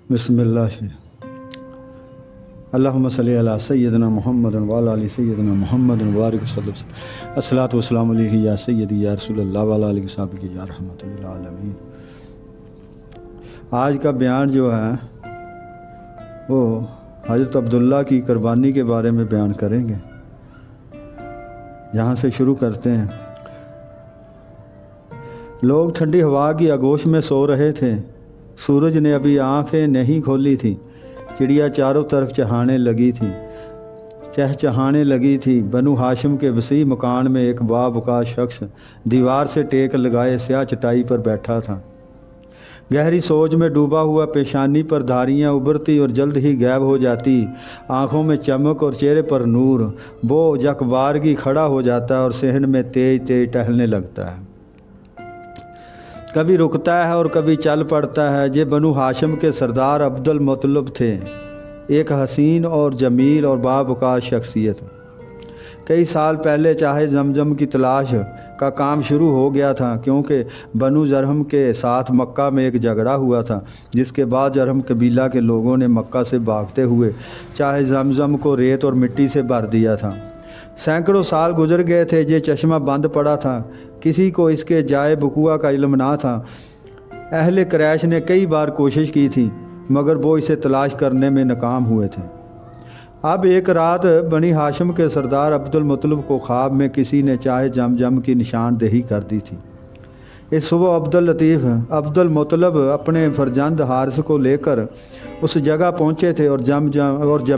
बिस्मिल्लाह। अल्लाहुम्मा सल्ली अला सय्यदना मुहम्मद व अला आलि सय्यदना मुहम्मद व बारिक वसल्लम। अस्सलातु वस्सलामु अलैका या सय्यदी या रसूलल्लाह व अला आलिहि वसहबिहि या रहमतुल लिल आलमीन। आज का बयान जो है वो हज़रत अब्दुल्ला की कुर्बानी के बारे में बयान करेंगे। यहाँ से शुरू करते हैं। लोग ठंडी हवा की आगोश में सो रहे थे। सूरज ने अभी आंखें नहीं खोली थी। चिड़िया चारों तरफ चहाने लगी थी, चहचहाने लगी थी। बनु हाशिम के वसी मकान में एक बावक़ार शख्स दीवार से टेक लगाए स्याह चटाई पर बैठा था। गहरी सोच में डूबा हुआ, पेशानी पर धारियाँ उभरती और जल्द ही गायब हो जाती। आँखों में चमक और चेहरे पर नूर। वो यकबारगी खड़ा हो जाता है और सहन में तेज तेज टहलने लगता है। कभी रुकता है और कभी चल पड़ता है। ये बनु हाशिम के सरदार अब्दुल मुत्तलिब थे, एक हसीन और जमील और बावक़ार शख्सियत। कई साल पहले चाहे जमजम की तलाश का काम शुरू हो गया था, क्योंकि बनु जरहम के साथ मक्का में एक झगड़ा हुआ था, जिसके बाद जरहम कबीला के लोगों ने मक्का से भागते हुए चाहे जमजम को रेत और मिट्टी से भर दिया था। सैकड़ों साल गुजर गए थे। ये चश्मा बंद पड़ा था। किसी को इसके जाए बुकुआ का इल्म ना था। अहले क्रैश ने कई बार कोशिश की थी, मगर वो इसे तलाश करने में नाकाम हुए थे। अब एक रात बनी हाशिम के सरदार अब्दुल मुत्तलिब को ख्वाब में किसी ने चाहे जमजम की निशानदेही कर दी थी। इस सुबह अब्दुल मुत्तलिब अपने फरजंद हारिस को लेकर उस जगह पहुँचे थे और जब